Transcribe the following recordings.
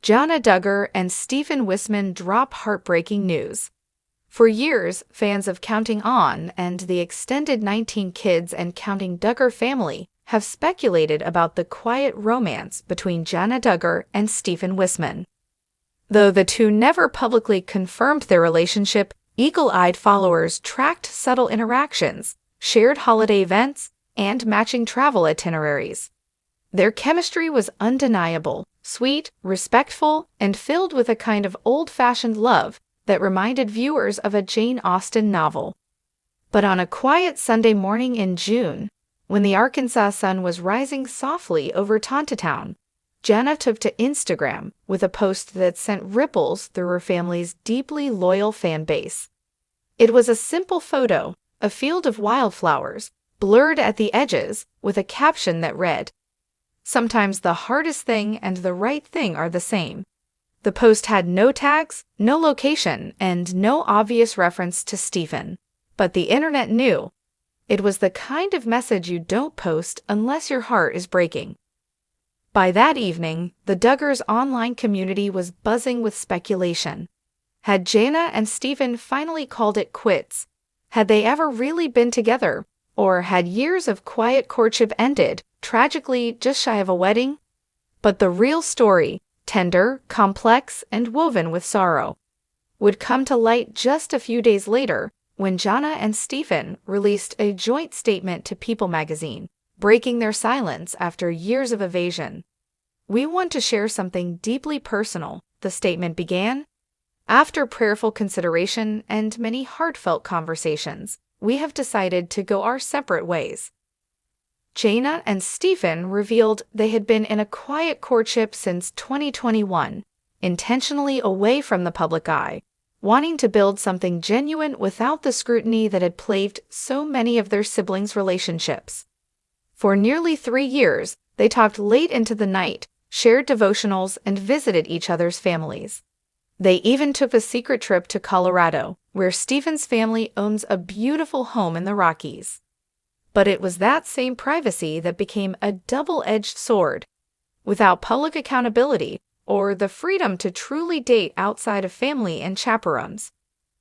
Jana Duggar and Stephen Wissmann drop heartbreaking news. For years, fans of Counting On and the extended 19 Kids and Counting Duggar family have speculated about the quiet romance between Jana Duggar and Stephen Wissmann. Though the two never publicly confirmed their relationship, eagle-eyed followers tracked subtle interactions, shared holiday events, and matching travel itineraries. Their chemistry was undeniable, sweet, respectful, and filled with a kind of old-fashioned love that reminded viewers of a Jane Austen novel. But on a quiet Sunday morning in June, when the Arkansas sun was rising softly over Tontitown, Jana took to Instagram with a post that sent ripples through her family's deeply loyal fan base. It was a simple photo, a field of wildflowers, blurred at the edges, with a caption that read, "Sometimes the hardest thing and the right thing are the same." The post had no tags, no location, and no obvious reference to Stephen. But the internet knew. It was the kind of message you don't post unless your heart is breaking. By that evening, the Duggars' online community was buzzing with speculation. Had Jana and Stephen finally called it quits? Had they ever really been together? Or had years of quiet courtship ended, tragically just shy of a wedding? But the real story, tender, complex, and woven with sorrow, would come to light just a few days later when Jana and Stephen released a joint statement to People magazine, breaking their silence after years of evasion. "We want to share something deeply personal," the statement began. "After prayerful consideration and many heartfelt conversations, we have decided to go our separate ways." Jana and Stephen revealed they had been in a quiet courtship since 2021, intentionally away from the public eye, wanting to build something genuine without the scrutiny that had plagued so many of their siblings' relationships. For nearly 3 years, they talked late into the night, shared devotionals, and visited each other's families. They even took a secret trip to Colorado, where Stephen's family owns a beautiful home in the Rockies. But it was that same privacy that became a double-edged sword. Without public accountability, or the freedom to truly date outside of family and chaperones,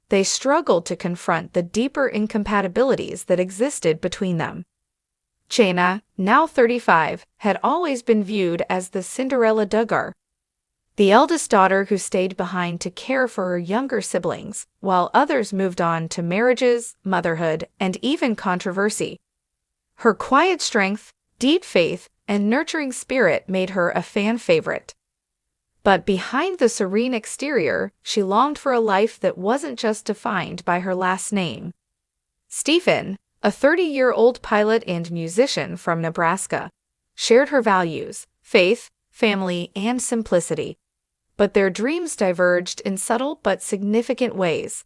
they struggled to confront the deeper incompatibilities that existed between them. Jana, now 35, had always been viewed as the Cinderella Duggar, the eldest daughter who stayed behind to care for her younger siblings, while others moved on to marriages, motherhood, and even controversy. Her quiet strength, deep faith, and nurturing spirit made her a fan favorite. But behind the serene exterior, she longed for a life that wasn't just defined by her last name. Stephen, a 30-year-old pilot and musician from Nebraska, shared her values, faith, family, and simplicity. But their dreams diverged in subtle but significant ways.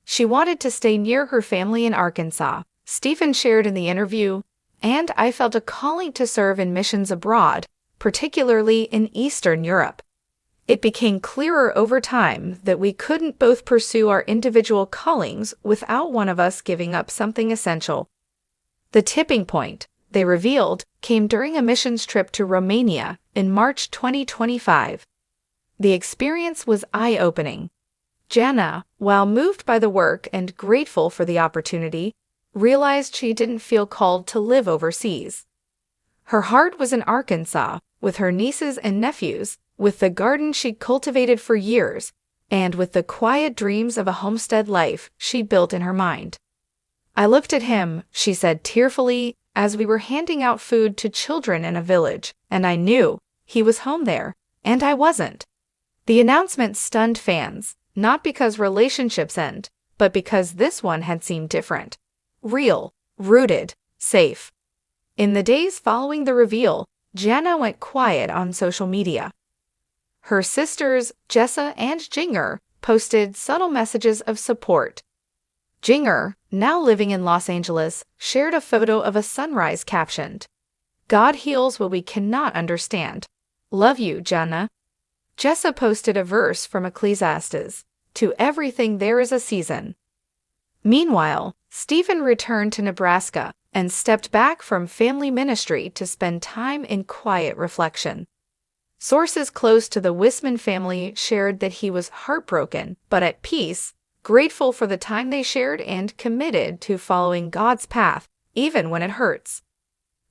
She wanted to stay near her family in Arkansas, Stephen shared in the interview, and I felt a calling to serve in missions abroad, particularly in Eastern Europe. It became clearer over time that we couldn't both pursue our individual callings without one of us giving up something essential. The tipping point, they revealed, came during a missions trip to Romania in March 2025. The experience was eye-opening. Jana, while moved by the work and grateful for the opportunity, realized she didn't feel called to live overseas. Her heart was in Arkansas, with her nieces and nephews, with the garden she'd cultivated for years, and with the quiet dreams of a homestead life she built in her mind. "I looked at him," she said tearfully, "as we were handing out food to children in a village, and I knew he was home there, and I wasn't." The announcement stunned fans, not because relationships end, but because this one had seemed different. Real, rooted, safe. In the days following the reveal, Jana went quiet on social media. Her sisters, Jessa and Jinger, posted subtle messages of support. Jinger, now living in Los Angeles, shared a photo of a sunrise captioned, "God heals what we cannot understand. Love you, Jana." Jessa posted a verse from Ecclesiastes, "To everything there is a season." Meanwhile, Stephen returned to Nebraska and stepped back from family ministry to spend time in quiet reflection. Sources close to the Wissmann family shared that he was heartbroken, but at peace, grateful for the time they shared and committed to following God's path, even when it hurts.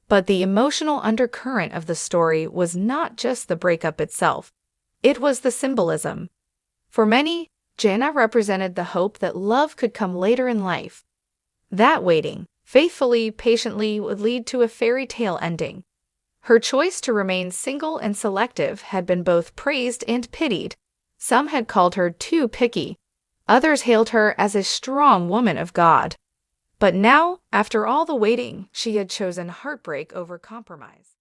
But the emotional undercurrent of the story was not just the breakup itself. It was the symbolism. For many, Jana represented the hope that love could come later in life. That waiting, faithfully, patiently, would lead to a fairy tale ending. Her choice to remain single and selective had been both praised and pitied. Some had called her too picky. Others hailed her as a strong woman of God. But now, after all the waiting, she had chosen heartbreak over compromise.